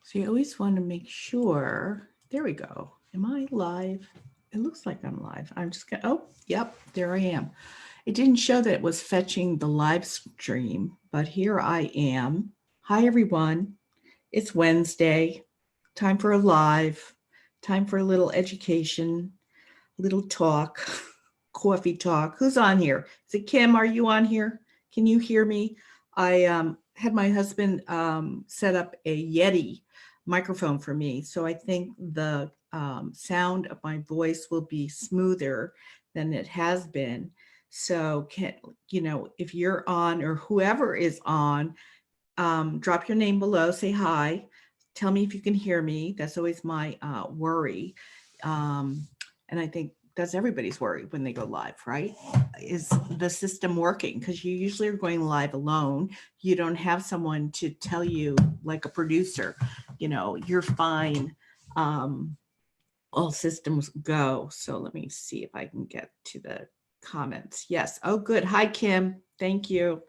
So you always want to make sure, there we go. Am I live? It looks like I'm live. I'm just gonna, oh, yep, there I am. It didn't show that it was fetching the live stream, but here I am. Hi, everyone. It's Wednesday. Time for a live, time for a little education, a little talk, coffee talk. Who's on here? Is it Kim? Are you on here? Can you hear me? I had my husband set up a Yeti microphone for me, so I think the sound of my voice will be smoother than it has been. So, if you're on or whoever is on, drop your name below, say hi, tell me if you can hear me. That's always my worry. Um, and I think that's everybody's worry when they go live, right? Is the system working? Because you usually are going live alone. You don't have someone to tell you, like a producer, you're fine. Um, all systems go. So let me see if I can get to the comments. Yes. Oh, good. Hi, Kim. Thank you.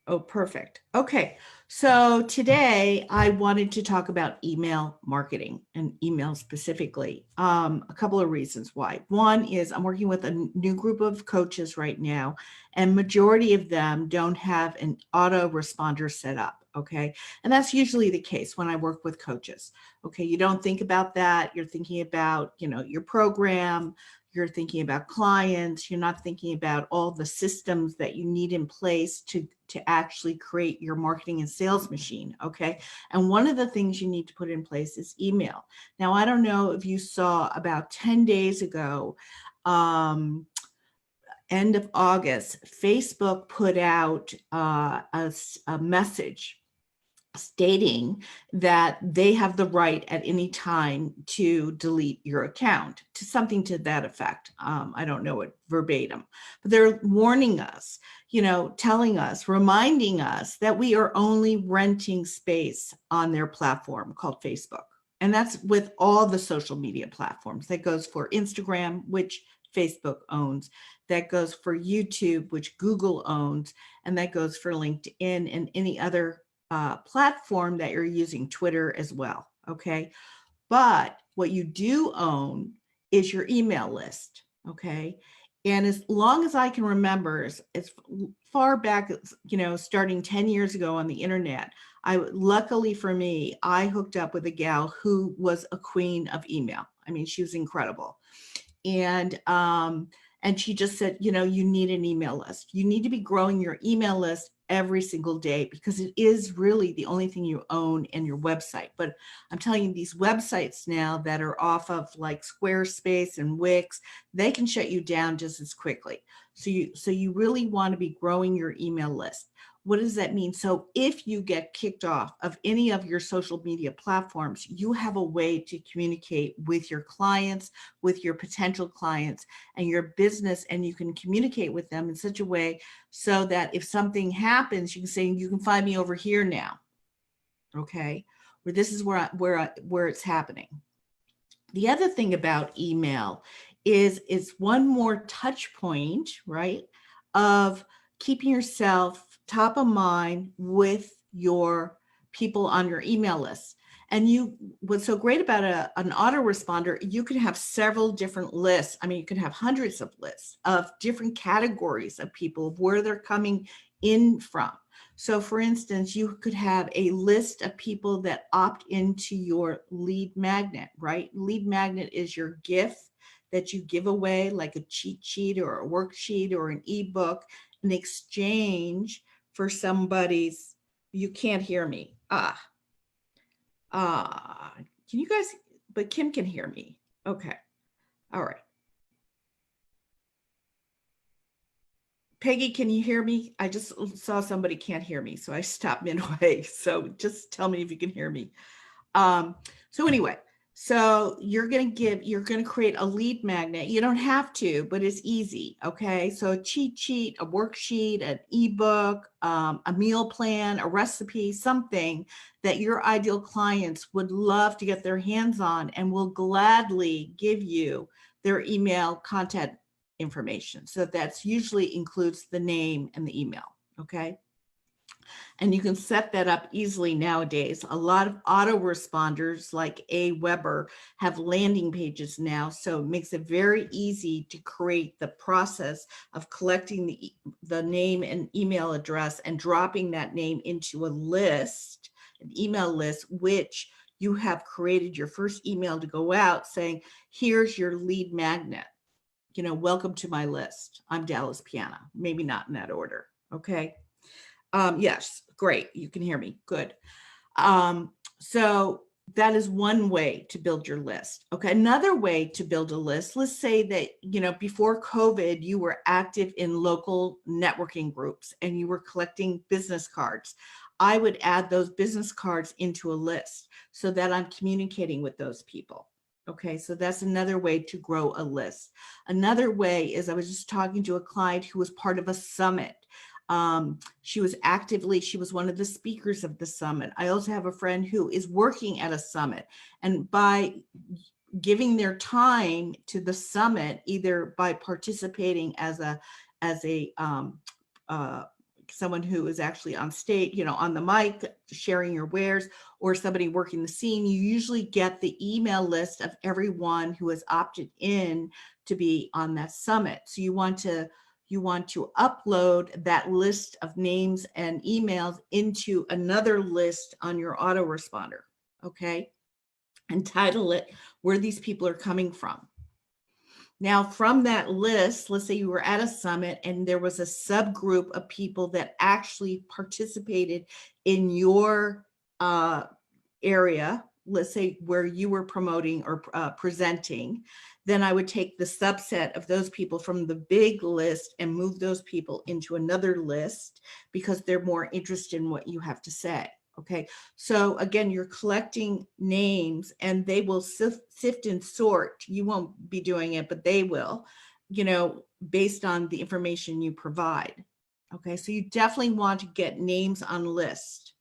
Oh, perfect. Okay. So today I wanted to talk about email marketing and email specifically. A couple of reasons why. One is I'm working with a new group of coaches right now, and majority of them don't have an autoresponder set up. Okay. And that's usually the case when I work with coaches. Okay. You don't think about that. You're thinking about, your program, you're thinking about clients, you're not thinking about all the systems that you need in place to actually create your marketing and sales machine. Okay. And one of the things you need to put in place is email. Now, I don't know if you saw about 10 days ago, end of August, Facebook put out a message stating that they have the right at any time to delete your account, to something to that effect. I don't know it verbatim, but they're warning us, telling us, reminding us that we are only renting space on their platform called Facebook. And that's with all the social media platforms. That goes for Instagram, which Facebook owns. That goes for YouTube, which Google owns. And that goes for LinkedIn and any other platform that you're using, Twitter as well. Okay. But what you do own is your email list. Okay. And as long as I can remember, as far back, starting 10 years ago on the internet, luckily for me, I hooked up with a gal who was a queen of email. I mean, she was incredible. And she just said, you need an email list. You need to be growing your email list every single day because it is really the only thing you own in your website. But I'm telling you, these websites now that are off of like Squarespace and Wix, they can shut you down just as quickly. So you really want to be growing your email list. What does that mean? So if you get kicked off of any of your social media platforms, you have a way to communicate with your clients, with your potential clients and your business, and you can communicate with them in such a way so that if something happens, you can say, you can find me over here now. Okay. Where this is where it's happening. The other thing about email is it's one more touch point, right, of keeping yourself top of mind with your people on your email list. And what's so great about an autoresponder, you can have several different lists. I mean, you can have hundreds of lists of different categories of people, of where they're coming in from. So for instance, you could have a list of people that opt into your lead magnet, right? Lead magnet is your gift that you give away, like a cheat sheet or a worksheet or an ebook in exchange for somebody's, you can't hear me. Can you guys, but Kim can hear me. Okay. All right. Peggy, can you hear me? I just saw somebody can't hear me, so I stopped midway. So just tell me if you can hear me. So anyway, so you're going to create a lead magnet. You don't have to, but it's easy. Okay. So a cheat sheet, a worksheet, an ebook, a meal plan, a recipe, something that your ideal clients would love to get their hands on and will gladly give you their email contact information. So that's usually includes the name and the email. Okay. And you can set that up easily nowadays. A lot of autoresponders like Aweber have landing pages now. So it makes it very easy to create the process of collecting the name and email address and dropping that name into a list, an email list, which you have created your first email to go out saying, here's your lead magnet. Welcome to my list. I'm Dallas Piana. Maybe not in that order. Okay. Yes, great. You can hear me. Good. So that is one way to build your list. Okay. Another way to build a list, let's say that, before COVID, you were active in local networking groups and you were collecting business cards. I would add those business cards into a list so that I'm communicating with those people. Okay, so that's another way to grow a list. Another way is I was just talking to a client who was part of a summit. She was one of the speakers of the summit. I also have a friend who is working at a summit, and by giving their time to the summit, either by participating as a someone who is actually on stage, on the mic, sharing your wares, or somebody working the scene, you usually get the email list of everyone who has opted in to be on that summit. So you want to upload that list of names and emails into another list on your autoresponder, okay? And title it where these people are coming from. Now, from that list, let's say you were at a summit and there was a subgroup of people that actually participated in your area, let's say where you were promoting or presenting, then I would take the subset of those people from the big list and move those people into another list because they're more interested in what you have to say. Okay, so again, you're collecting names and they will sift and sort. You won't be doing it, but they will, based on the information you provide. Okay, so you definitely want to get names on list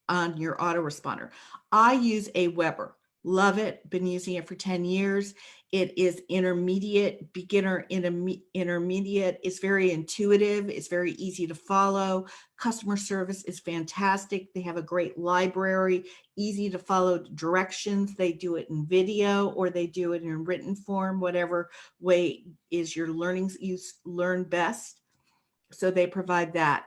on your autoresponder. I use Aweber. Love it. Been using it for 10 years. It is intermediate, beginner, intermediate. It's very intuitive. It's very easy to follow. Customer service is fantastic. They have a great library, easy to follow directions. They do it in video or they do it in written form, whatever way is your you learn best. So they provide that.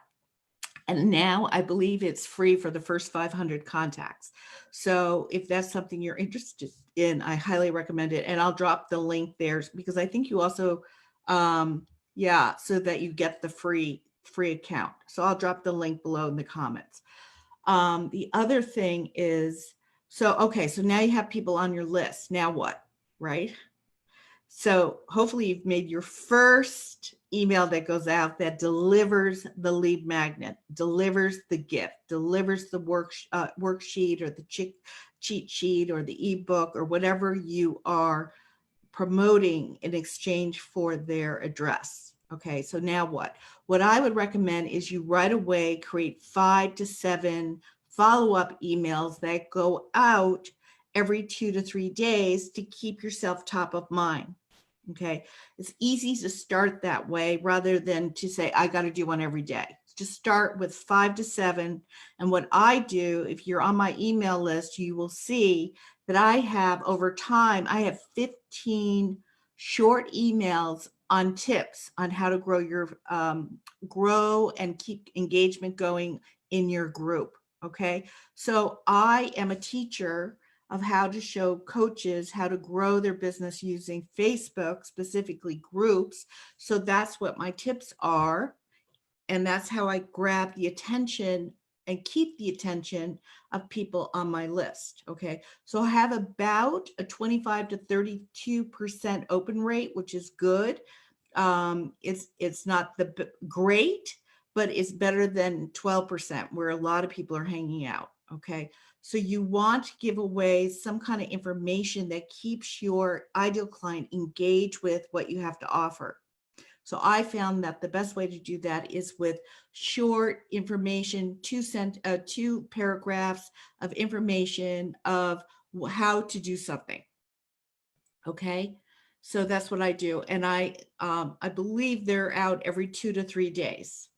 And now I believe it's free for the first 500 contacts. So if that's something you're interested in, I highly recommend it. And I'll drop the link there because I think you also, so that you get the free account. So I'll drop the link below in the comments. The other thing is, so now you have people on your list. Now what, right? So hopefully you've made your first email that goes out that delivers the lead magnet, delivers the gift, delivers the worksheet or the cheat sheet or the ebook or whatever you are promoting in exchange for their address. Okay, so now what? What I would recommend is you right away create 5 to 7 follow-up emails that go out every 2 to 3 days to keep yourself top of mind. Okay, it's easy to start that way rather than to say, I got to do one every day. Just start with 5 to 7. And what I do, if you're on my email list, you will see that I have over time, I have 15 short emails on tips on how to grow and keep engagement going in your group. Okay, so I am a teacher of how to show coaches how to grow their business using Facebook, specifically groups. So that's what my tips are. And that's how I grab the attention and keep the attention of people on my list. Okay. So I have about a 25 to 32% open rate, which is good. It's not the great, but it's better than 12% where a lot of people are hanging out. Okay. So you want to give away some kind of information that keeps your ideal client engaged with what you have to offer. So I found that the best way to do that is with short information, 2 paragraphs of information of how to do something. Okay. So that's what I do. And I believe they're out every 2 to 3 days.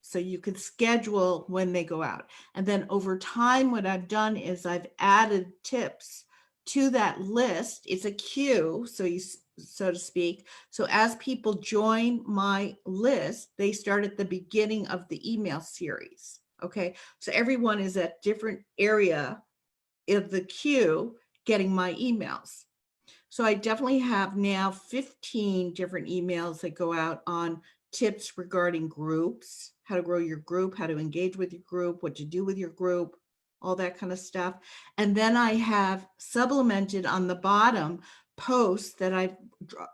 So you can schedule when they go out. And then over time, what I've done is I've added tips to that list. It's a queue, so to speak. So as people join my list, they start at the beginning of the email series. Okay, so everyone is at different area of the queue getting my emails. So I definitely have now 15 different emails that go out on tips regarding groups, how to grow your group, how to engage with your group, what to do with your group, all that kind of stuff. And then I have supplemented on the bottom posts that I've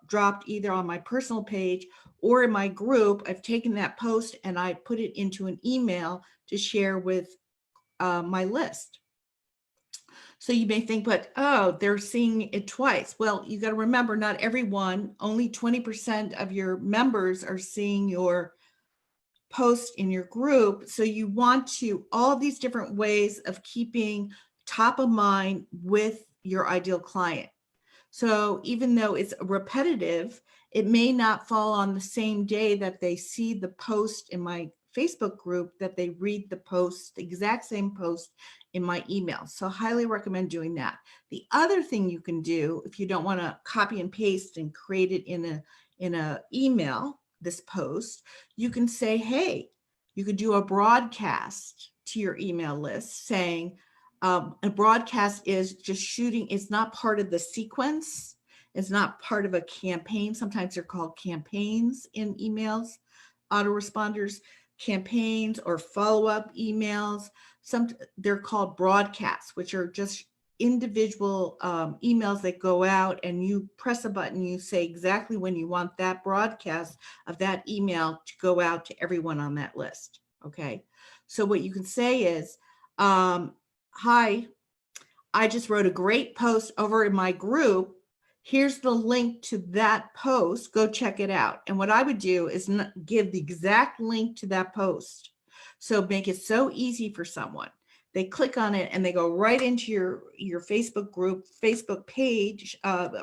dropped either on my personal page or in my group. I've taken that post and I put it into an email to share with my list. So you may think, but oh, they're seeing it twice. Well, you got to remember, not everyone, only 20% of your members are seeing your post in your group. So you want to, all these different ways of keeping top of mind with your ideal client. So even though it's repetitive, it may not fall on the same day that they see the post in my Facebook group, that they read the post, the exact same post in my email. So highly recommend doing that. The other thing you can do, if you don't want to copy and paste and create it in a email, this post, you can say, hey, you could do a broadcast to your email list saying, a broadcast is just shooting. It's not part of the sequence. It's not part of a campaign. Sometimes they're called campaigns in emails, autoresponders, campaigns or follow-up emails. They're called broadcasts, which are just individual emails that go out, and you press a button, you say exactly when you want that broadcast of that email to go out to everyone on that list. Okay. So what you can say is, hi, I just wrote a great post over in my group. Here's the link to that post. Go check it out. And what I would do is give the exact link to that post. So make it so easy for someone. They click on it and they go right into your Facebook group, Facebook page,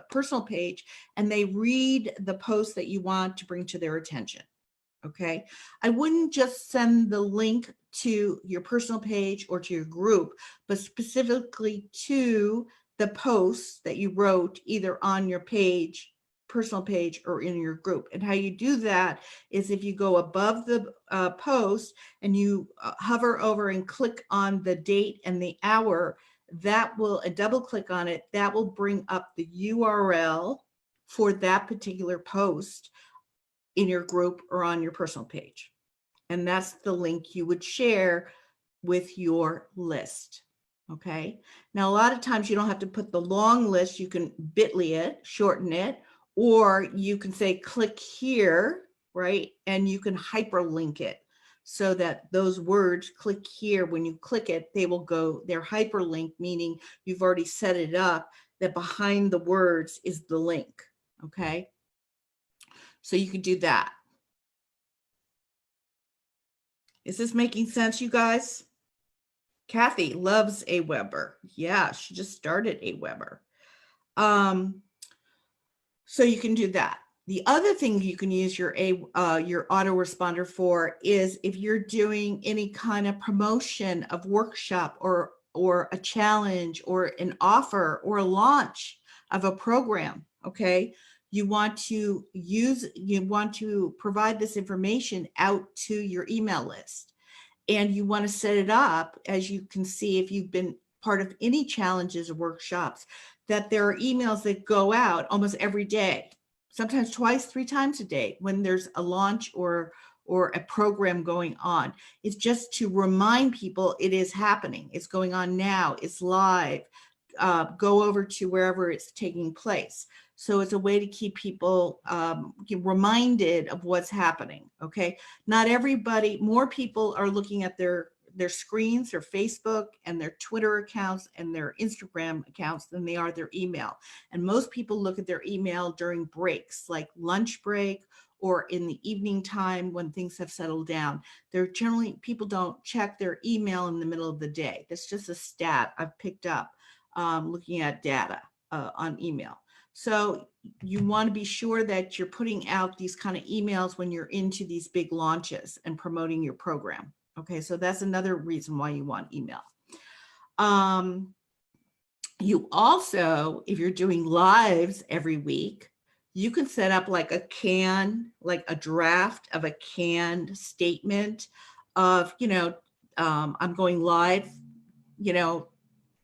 personal page, and they read the post that you want to bring to their attention. Okay. I wouldn't just send the link to your personal page or to your group, but specifically to the posts that you wrote either on your page, personal page, or in your group. And how you do that is if you go above the post and you hover over and click on the date and the hour, that will, double click on it, that will bring up the URL for that particular post in your group or on your personal page. And that's the link you would share with your list. Okay. Now, a lot of times you don't have to put the long list. You can bit.ly it, shorten it, or you can say, click here, right? And you can hyperlink it so that those words, click here, when you click it, they will go, they're hyperlinked, meaning you've already set it up that behind the words is the link. Okay. So you can do that. Is this making sense, you guys? Kathy loves Aweber. Yeah, she just started Aweber. So you can do that. The other thing you can use your autoresponder for is if you're doing any kind of promotion of workshop or a challenge or an offer or a launch of a program. Okay. You want to provide this information out to your email list, and you want to set it up, as you can see if you've been part of any challenges or workshops, that there are emails that go out almost every day, sometimes twice, 3 times a day when there's a launch or a program going on. It's just to remind people it is happening. It's going on now. It's live. Go over to wherever it's taking place. So it's a way to keep people reminded of what's happening. Okay. Not everybody, more people are looking at their screens, their Facebook and their Twitter accounts and their Instagram accounts than they are their email. And most people look at their email during breaks, like lunch break or in the evening time when things have settled down. They're generally, people don't check their email in the middle of the day. That's just a stat I've picked up looking at data on email. So you want to be sure that you're putting out these kind of emails when you're into these big launches and promoting your program. Okay, so that's another reason why you want email. You also, if you're doing lives every week, you can set up like a draft of a canned statement of, I'm going live,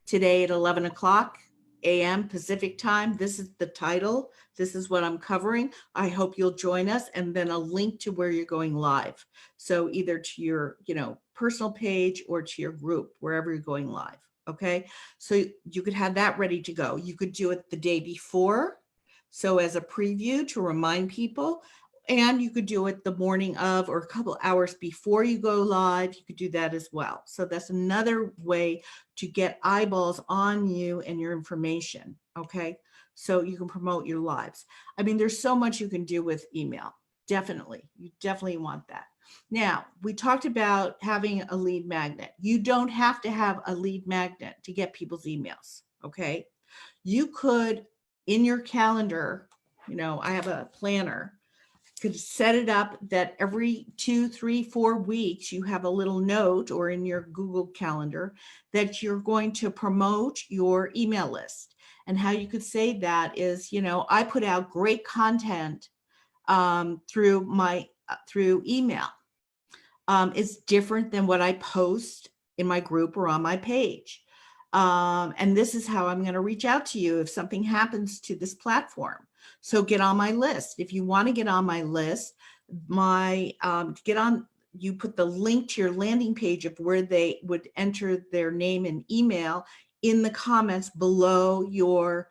today at 11 o'clock a.m. Pacific time. This is the title. This is what I'm covering. I hope you'll join us. And then a link to where you're going live. So either to your, personal page or to your group, wherever you're going live. Okay. So you could have that ready to go. You could do it the day before. So as a preview to remind people, and you could do it the morning of or a couple hours before you go live. You could do that as well. So that's another way to get eyeballs on you and your information. Okay. So you can promote your lives. I mean, there's so much you can do with email. Definitely. You definitely want that. Now, we talked about having a lead magnet. You don't have to have a lead magnet to get people's emails. Okay. You could, in your calendar, I have a planner, could set it up that every 2, 3, 4 weeks, you have a little note or in your Google Calendar that you're going to promote your email list. And how you could say that is, I put out great content through email. It's different than what I post in my group or on my page. And this is how I'm going to reach out to you if something happens to this platform. So get on my list. If you want to get on my list, you put the link to your landing page of where they would enter their name and email in the comments below your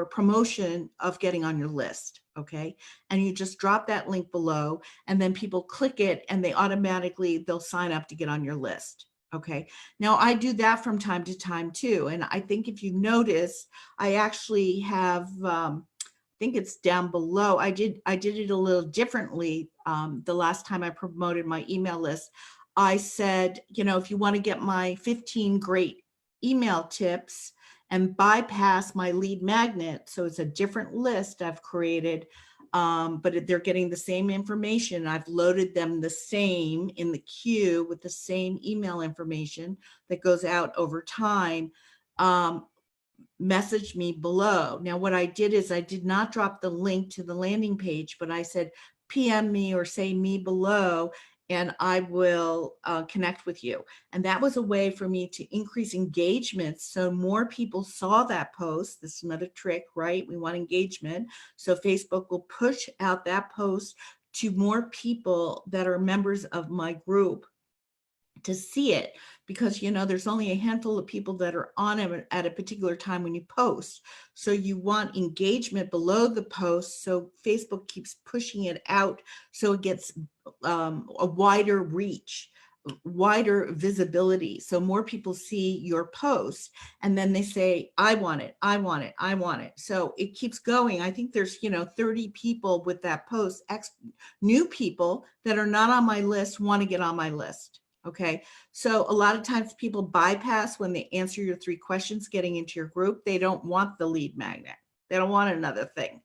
promotion of getting on your list. Okay. And you just drop that link below, and then people click it and they'll sign up to get on your list. Okay. Now I do that from time to time too. And I think if you notice, I actually have, I think it's down below. I did it a little differently. The last time I promoted my email list, I said, if you want to get my 15 great email tips and bypass my lead magnet, so it's a different list I've created, but they're getting the same information. I've loaded them the same in the queue with the same email information that goes out over time. Message me below. Now, what I did is I did not drop the link to the landing page, but I said, PM me or say me below, and I will connect with you. And that was a way for me to increase engagement. So more people saw that post. This is another trick, right? We want engagement. So Facebook will push out that post to more people that are members of my group to see it, because there's only a handful of people that are on it at a particular time when you post. So you want engagement below the post, so Facebook keeps pushing it out so it gets a wider reach, wider visibility, so more people see your post, and then they say, I want it, I want it, I want it. So it keeps going. I think there's 30 people with that post, new people that are not on my list want to get on my list. Okay, so a lot of times people bypass when they answer your 3 questions getting into your group. They don't want the lead magnet. They don't want another thing.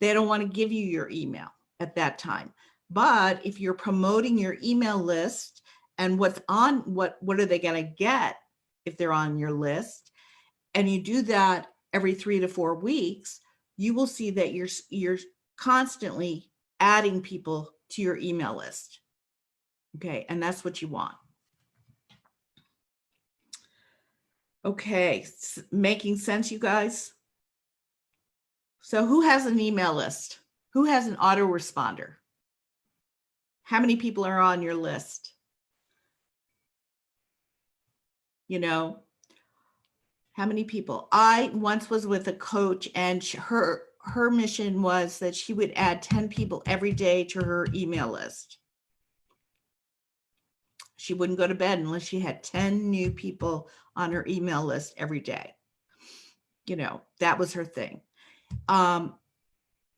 They don't want to give you your email at that time. But if you're promoting your email list and what are they going to get if they're on your list, and you do that every 3 to 4 weeks, you will see that you're constantly adding people to your email list. Okay, and that's what you want. Okay, making sense, you guys? So who has an email list? Who has an autoresponder? How many people are on your list? How many people? I once was with a coach, and her mission was that she would add 10 people every day to her email list. She wouldn't go to bed unless she had 10 new people on her email list every day. That was her thing. And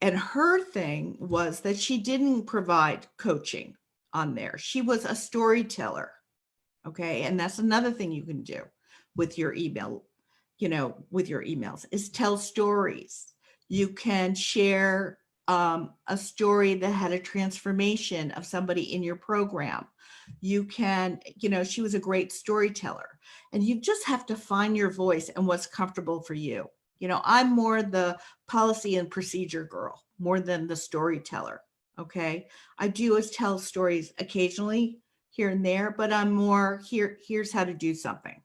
her thing was that she didn't provide coaching on there. She was a storyteller. Okay. And that's another thing you can do with your email, with your emails, is tell stories. You can share a story that had a transformation of somebody in your program. You can, she was a great storyteller, and you just have to find your voice and what's comfortable for you. I'm more the policy and procedure girl more than the storyteller. Okay. I do tell stories occasionally here and there, but I'm more here's how to do something.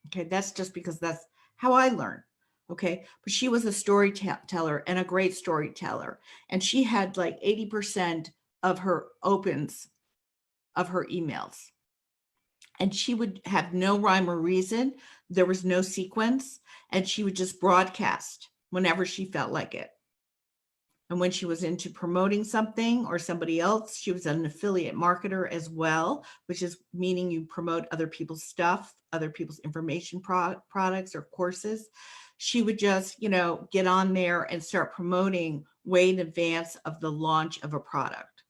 Okay. That's just because that's how I learn. Okay. But she was a storyteller and a great storyteller. And she had like 80% of her opens of her emails. And she would have no rhyme or reason. There was no sequence. And she would just broadcast whenever she felt like it. And when she was into promoting something or somebody else, she was an affiliate marketer as well, which is meaning you promote other people's stuff, other people's information products or courses. She would just, get on there and start promoting way in advance of the launch of a product.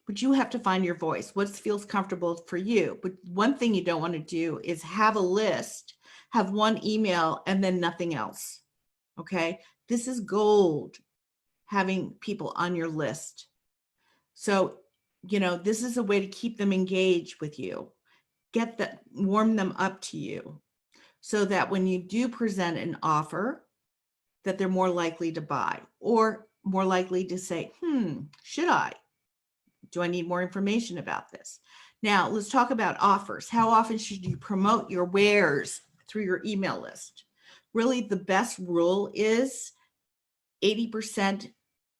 But you have to find your voice, what feels comfortable for you. But one thing you don't want to do is have a list, have one email, and then nothing else. Okay. This is gold, having people on your list. So, this is a way to keep them engaged with you, warm them up to you, so that when you do present an offer, that they're more likely to buy or more likely to say, should I? Do I need more information about this? Now, let's talk about offers. How often should you promote your wares through your email list? Really, the best rule is 80%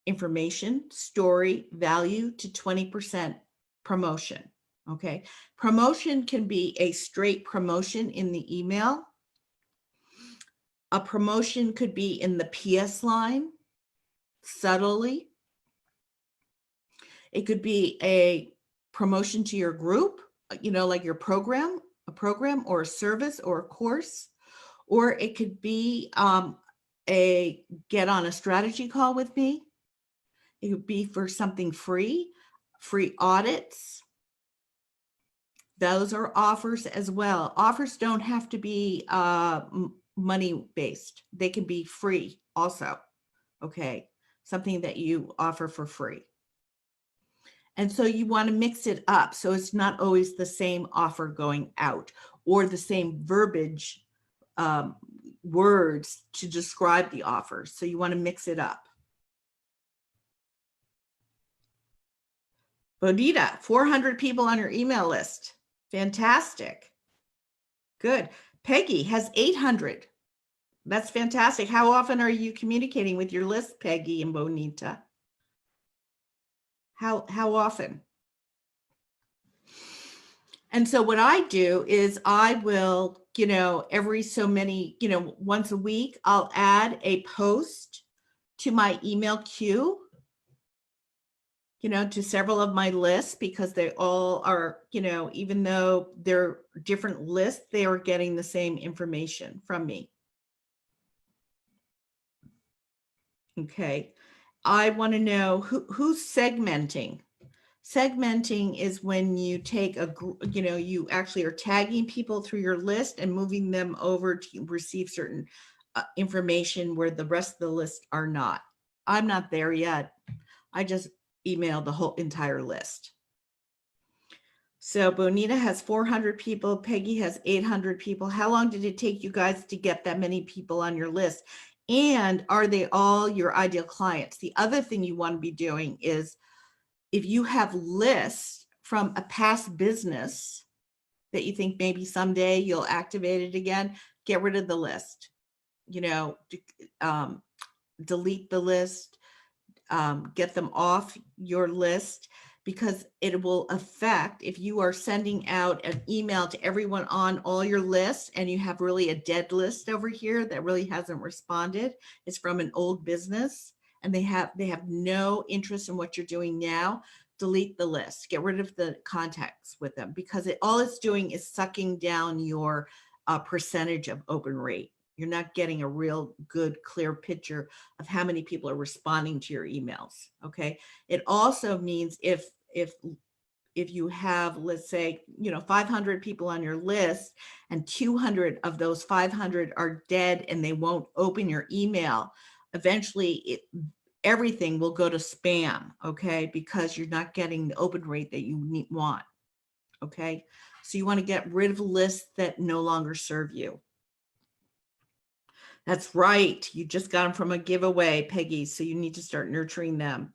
information, story, value to 20% promotion. Okay. Promotion can be a straight promotion in the email. A promotion could be in the PS line, subtly. It could be a promotion to your group, like your program, a program or a service or a course, or it could be a get on a strategy call with me. It would be for something free audits. Those are offers as well. Offers don't have to be money based. They can be free also. Okay. Something that you offer for free. And so you want to mix it up. So it's not always the same offer going out or the same verbiage, words to describe the offer. So you want to mix it up. Bonita, 400 people on your email list. Fantastic. Good. Peggy has 800. That's fantastic. How often are you communicating with your list, Peggy and Bonita? How often? And so what I do is I will, every so many, once a week, I'll add a post to my email queue, to several of my lists, because they all are, even though they're different lists, they are getting the same information from me. Okay. I want to know who's segmenting. Segmenting is when you take you actually are tagging people through your list and moving them over to receive certain information where the rest of the list are not. I'm not there yet. I just emailed the whole entire list. So Bonita has 400 people. Peggy has 800 people. How long did it take you guys to get that many people on your list? And are they all your ideal clients? The other thing you want to be doing is, if you have lists from a past business that you think maybe someday you'll activate it again, get rid of the list, delete the list, get them off your list, because it will affect, if you are sending out an email to everyone on all your lists and you have really a dead list over here that really hasn't responded, it's from an old business and they have no interest in what you're doing now, delete the list, get rid of the contacts with them, because all it's doing is sucking down your percentage of open rate. You're not getting a real good, clear picture of how many people are responding to your emails. Okay. It also means if if you have, let's say, 500 people on your list and 200 of those 500 are dead and they won't open your email, eventually everything will go to spam, okay? Because you're not getting the open rate that you want, okay? So you want to get rid of lists that no longer serve you. That's right. You just got them from a giveaway, Peggy. So you need to start nurturing them.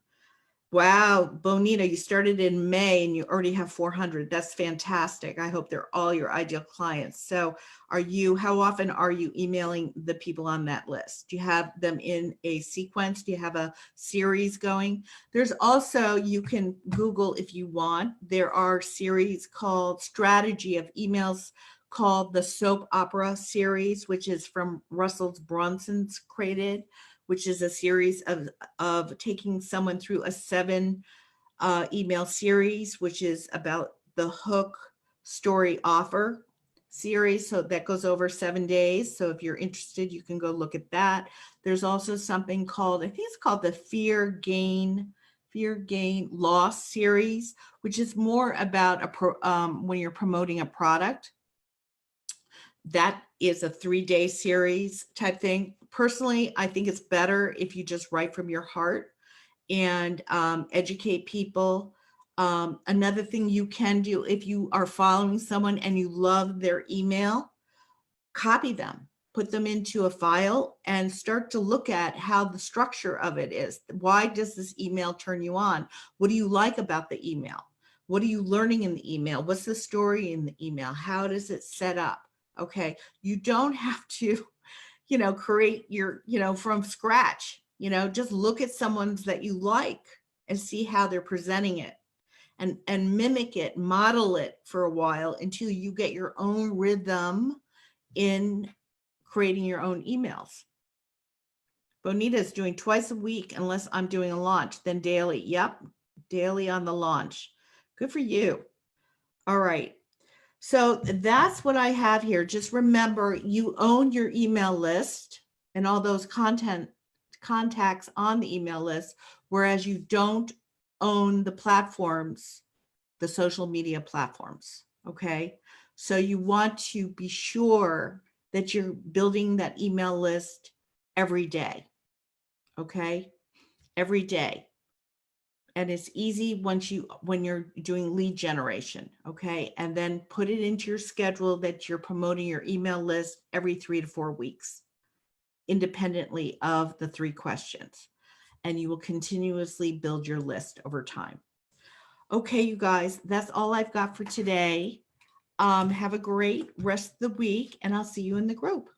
Wow, Bonita, you started in May and you already have 400. That's fantastic. I hope they're all your ideal clients. So how often are you emailing the people on that list? Do you have them in a sequence? Do you have a series going? There's also, you can Google if you want, there are series called Strategy of Emails called the Soap Opera series, which is from Russell Brunson's created, which is a series of taking someone through a 7 email series, which is about the hook story offer series. So that goes over 7 days. So if you're interested, you can go look at that. There's also something called, I think it's called the Fear Gain Loss series, which is more about when you're promoting a product. That is a 3-day series type thing. Personally, I think it's better if you just write from your heart and educate people. Another thing you can do, if you are following someone and you love their email, copy them, put them into a file and start to look at how the structure of it is. Why does this email turn you on? What do you like about the email? What are you learning in the email? What's the story in the email? How does it set up? Okay, you don't have to, create your, from scratch, just look at someone's that you like and see how they're presenting it and mimic it, model it for a while until you get your own rhythm in creating your own emails. Bonita is doing twice a week unless I'm doing a launch, then daily. Yep, daily on the launch. Good for you. All right. So that's what I have here. Just remember, you own your email list and all those contacts on the email list, whereas you don't own the platforms, the social media platforms. Okay. So you want to be sure that you're building that email list every day. Okay. Every day. And it's easy when you're doing lead generation, okay? And then put it into your schedule that you're promoting your email list every 3 to 4 weeks, independently of the 3 questions. And you will continuously build your list over time. Okay, you guys, that's all I've got for today. Have a great rest of the week, and I'll see you in the group.